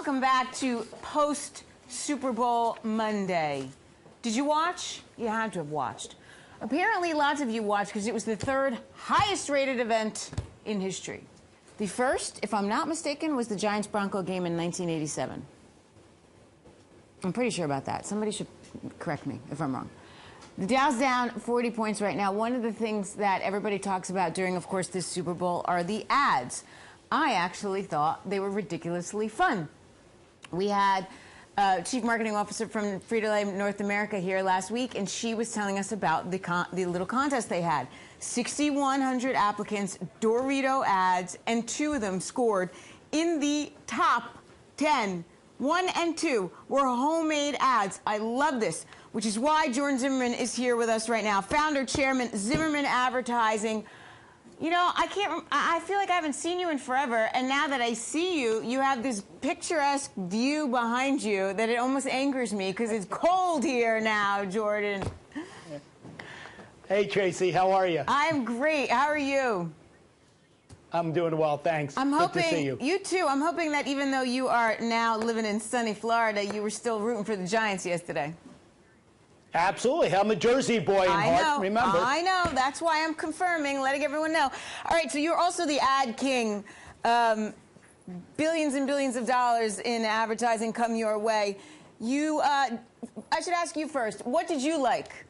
Welcome back to post Super Bowl Monday. Did you watch? You had to have watched. Apparently, lots of you watched because it was the third highest rated event in history. The first, if I'm not mistaken, was the Giants-Bronco game in 1987. I'm pretty sure about that. Somebody should correct me if I'm wrong. The Dow's down 40 points right now. One of the things that everybody talks about during, of course, this Super Bowl are the ads. I actually thought they were ridiculously fun. We had Chief Marketing Officer from Frito-Lay North America here last week, and she was telling us about the little contest they had. 6,100 applicants, Dorito ads, and 2 of them scored in the top 10. 1 and 2 were homemade ads. I love this, which is why Jordan Zimmerman is here with us right now. Founder, chairman, Zimmerman Advertising. You know, I feel like I haven't seen you in forever, and now that I see you, you have this picturesque view behind you that it almost angers me because it's cold here now, Jordan. Hey, Tracy, how are you? I'm great. How are you? I'm doing well, thanks. I'm hoping, good to see you. You too. I'm hoping that even though you are now living in sunny Florida, you were still rooting for the Giants yesterday. Absolutely. I'm a Jersey boy in heart, remember. I know. That's why I'm confirming, letting everyone know. All right, so you're also the ad king. Billions and billions of dollars in advertising come your way. I should ask you first, what did you like?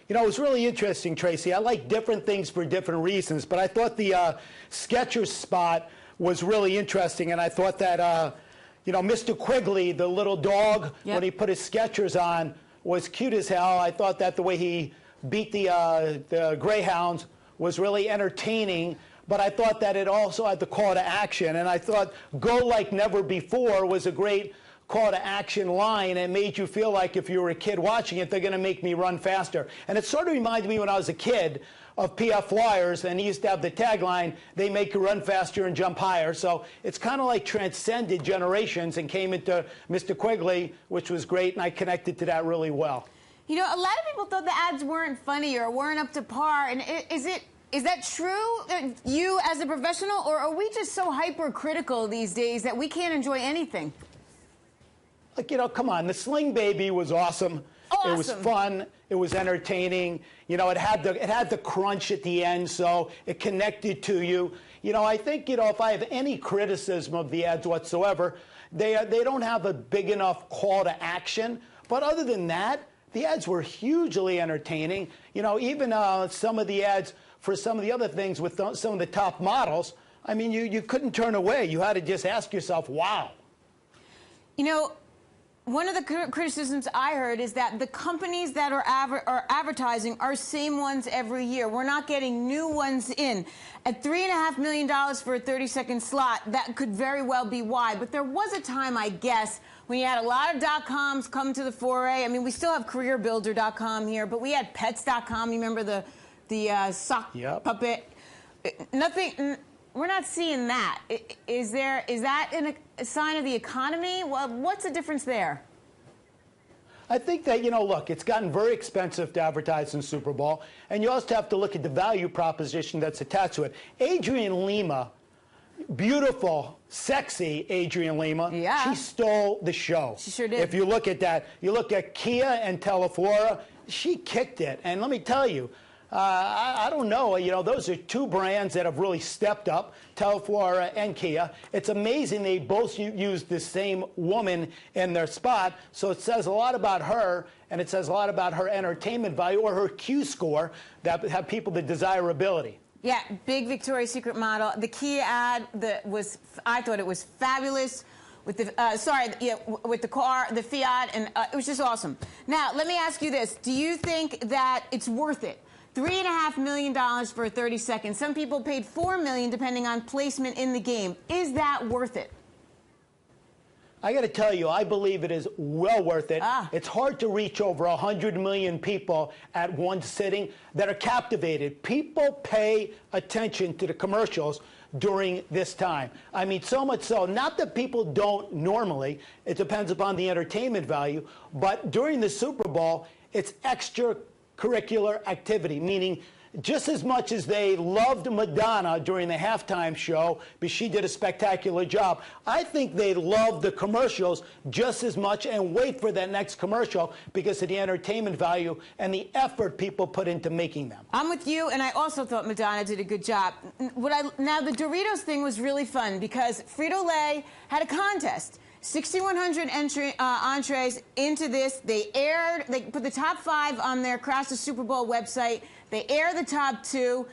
You know, it was really interesting, Tracy. I like different things for different reasons, but I thought the Skechers spot was really interesting, and I thought that, you know, Mr. Quigley, the little dog, when he put his Skechers on, was cute as hell. I thought that the way he beat the Greyhounds was really entertaining, but I thought that it also had the call to action, and I thought "Go like never before" was a great call to action line. It made you feel like if you were a kid watching it, they're going to make me run faster. And it sort of reminded me when I was a kid of PF Flyers, and he used to have the tagline, "They make you run faster and jump higher." So it's kind of like transcended generations and came into Mr. Quigley, which was great, and I connected to that really well. You know, a lot of people thought the ads weren't funny or weren't up to par. And is that true, you as a professional, or are we just so hypercritical these days that we can't enjoy anything? Like, you know, come on, the Sling Baby was awesome. It was fun. It was entertaining. You know, it had the crunch at the end, so it connected to you. You know, I think, you know, if I have any criticism of the ads whatsoever, they don't have a big enough call to action. But other than that, the ads were hugely entertaining. You know, even some of the ads for some of the other things with some of the top models, I mean, you couldn't turn away. You had to just ask yourself, wow. You know, one of the criticisms I heard is that the companies that are advertising are same ones every year. We're not getting new ones in. At $3.5 million for a 30-second slot, that could very well be why. But there was a time, I guess, when you had a lot of .coms come to the foray. I mean, we still have CareerBuilder.com here, but we had Pets.com. You remember the sock puppet? Nothing. We're not seeing that. Is that a sign of the economy? Well, what's the difference there? I think that, you know, look, it's gotten very expensive to advertise in Super Bowl, and you also have to look at the value proposition that's attached to it. Adrian Lima, beautiful, sexy Adrian Lima, she stole the show. She sure did. If you look at that, you look at Kia and Teleflora, she kicked it. And let me tell you, I don't know, you know, those are 2 brands that have really stepped up, Teleflora and Kia. It's amazing they both use the same woman in their spot, so it says a lot about her, and it says a lot about her entertainment value or her Q score that have people the desirability. Yeah, big Victoria's Secret model. The Kia ad I thought it was fabulous. With the with the car, the Fiat, and it was just awesome. Now, let me ask you this: do you think that it's worth it? $3.5 million for 30 seconds. Some people paid $4 million depending on placement in the game. Is that worth it? I got to tell you, I believe it is well worth it. It's hard to reach over 100 million people at one sitting that are captivated. People pay attention to the commercials during this time. I mean, so much so, not that people don't normally, it depends upon the entertainment value, but during the Super Bowl, it's extracurricular activity, meaning just as much as they loved Madonna during the halftime show, because she did a spectacular job, I think they love the commercials just as much and wait for that next commercial because of the entertainment value and the effort people put into making them. I'm with you, and I also thought Madonna did a good job. Now, the Doritos thing was really fun because Frito-Lay had a contest. 6,100 entrees into this. They put the top 5 on their Crash the Super Bowl website. They air the top 2.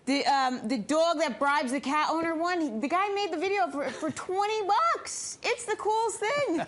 The dog that bribes the cat owner won. The guy made the video for $20. It's the coolest thing.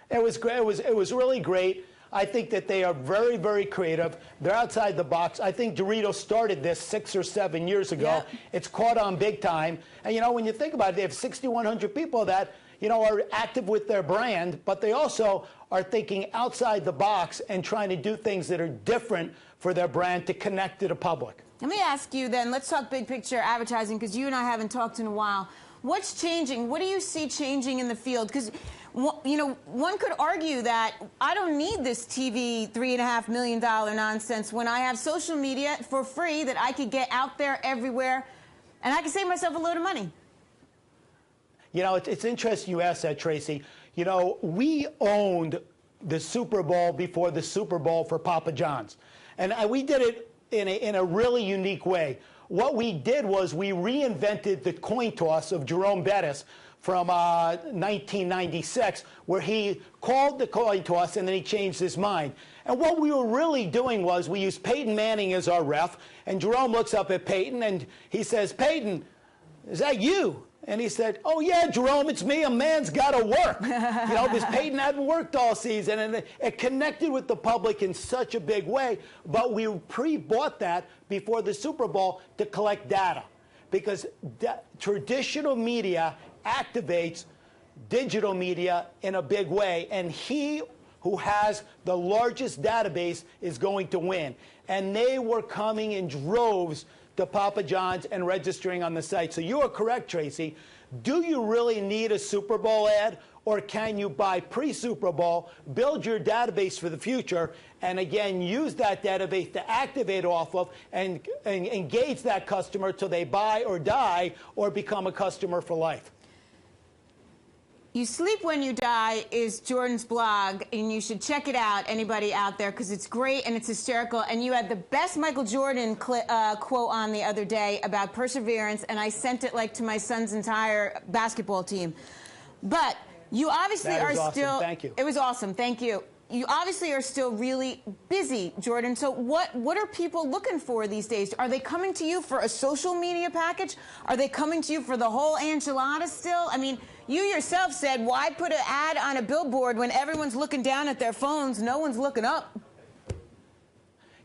It was great. It was really great. I think that they are very, very creative. They're outside the box. I think Doritos started this 6 or 7 years ago. Yep. It's caught on big time. And, when you think about it, they have 6,100 people that, are active with their brand, but they also are thinking outside the box and trying to do things that are different for their brand to connect to the public. Let me ask you then, let's talk big picture advertising, because you and I haven't talked in a while. What's changing? What do you see changing in the field? Because, one could argue that I don't need this TV $3.5 million nonsense when I have social media for free that I could get out there everywhere, and I can save myself a load of money. It's interesting you asked that, Tracy. We owned the Super Bowl before the Super Bowl for Papa John's. And we did it in a really unique way. What we did was we reinvented the coin toss of Jerome Bettis from 1996, where he called the coin toss and then he changed his mind. And what we were really doing was we used Peyton Manning as our ref, and Jerome looks up at Peyton and he says, "Peyton, is that you?" And he said, "Oh, yeah, Jerome, it's me. A man's got to work." Because Peyton hadn't worked all season, and it connected with the public in such a big way. But we pre-bought that before the Super Bowl to collect data, because traditional media activates digital media in a big way, and he who has the largest database is going to win. And they were coming in droves to Papa John's and registering on the site. So you are correct, Tracy. Do you really need a Super Bowl ad, or can you buy pre-Super Bowl, build your database for the future, and again, use that database to activate off of and engage that customer till they buy or die or become a customer for life? You Sleep When You Die is Jordan's blog, and you should check it out, anybody out there, because it's great and it's hysterical. And you had the best Michael Jordan quote on the other day about perseverance, and I sent it to my son's entire basketball team. But you obviously are awesome. still... Thank you. It was awesome. Thank you. You obviously are still really busy, Jordan. So what are people looking for these days? Are they coming to you for a social media package? Are they coming to you for the whole enchilada still? I mean, you yourself said, why put an ad on a billboard when everyone's looking down at their phones? No one's looking up.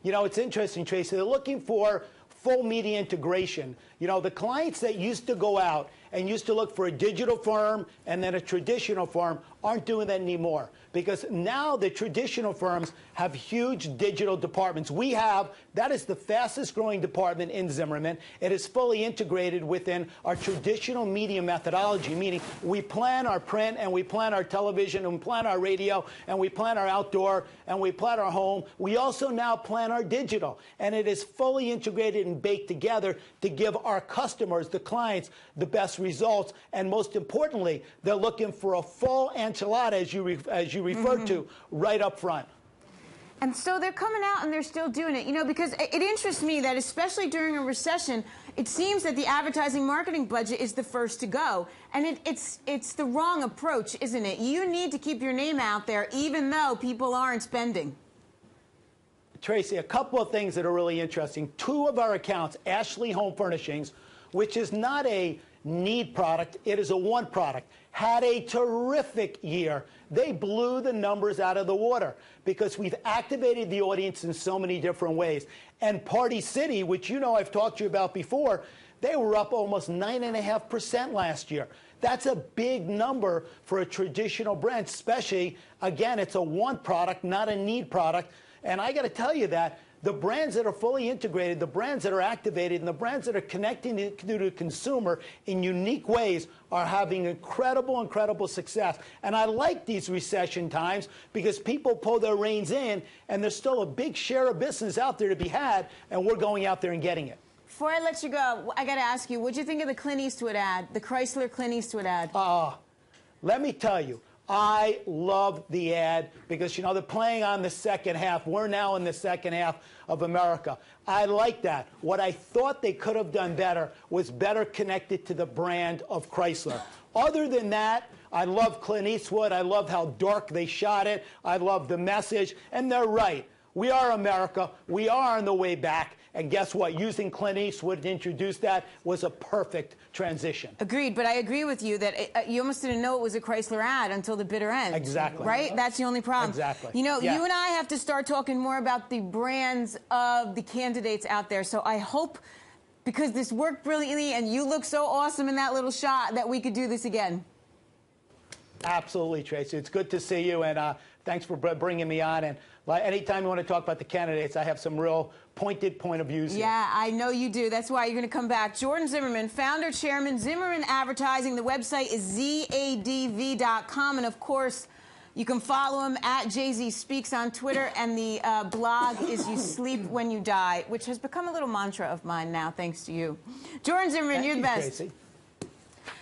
It's interesting, Tracy. They're looking for full media integration. The clients that used to go out and used to look for a digital firm and then a traditional firm aren't doing that anymore, because now the traditional firms have huge digital departments. That is the fastest growing department in Zimmerman. It is fully integrated within our traditional media methodology, meaning we plan our print and we plan our television and we plan our radio and we plan our outdoor and we plan our home. We also now plan our digital, and it is fully integrated and baked together to give our customers, the clients, the best results. And most importantly, they're looking for a full enchilada, as you referred to, right up front. And so they're coming out and they're still doing it, because it interests me that especially during a recession, it seems that the advertising marketing budget is the first to go. And it's the wrong approach, isn't it? You need to keep your name out there even though people aren't spending. Tracy, a couple of things that are really interesting. 2 of our accounts, Ashley Home Furnishings, which is not a need product, it is a want product, had a terrific year. They blew the numbers out of the water because we've activated the audience in so many different ways. And Party City, which I've talked to you about before, they were up almost 9.5% last year. That's a big number for a traditional brand, especially, again, it's a want product, not a need product. And I got to tell you that the brands that are fully integrated, the brands that are activated, and the brands that are connecting to the consumer in unique ways are having incredible, incredible success. And I like these recession times because people pull their reins in, and there's still a big share of business out there to be had, and we're going out there and getting it. Before I let you go, I got to ask you, what'd you think of the Clint Eastwood ad, the Chrysler Clint Eastwood ad? Let me tell you, I love the ad because, you know, they're playing on the second half. We're now in the second half of America. I like that. What I thought they could have done better was better connected to the brand of Chrysler. Other than that, I love Clint Eastwood. I love how dark they shot it. I love the message. And they're right. We are America. We are on the way back. And guess what? Using Clint Eastwood to introduce that was a perfect transition. Agreed, but I agree with you that you almost didn't know it was a Chrysler ad until the bitter end. Exactly. Right? That's the only problem. Exactly. You know, Yeah. you and I have to start talking more about the brands of the candidates out there. So I hope, because this worked brilliantly and you look so awesome in that little shot, that we could do this again. Absolutely, Tracy. It's good to see you, and thanks for bringing me on. And anytime you want to talk about the candidates, I have some real pointed point of views here. Yeah, I know you do. That's why you're going to come back. Jordan Zimmerman, founder, chairman, Zimmerman Advertising. The website is zadv.com. And, of course, you can follow him at JZ Speaks on Twitter. And the blog is You Sleep When You Die, which has become a little mantra of mine now, thanks to you. Jordan Zimmerman, you're the best. Tracy.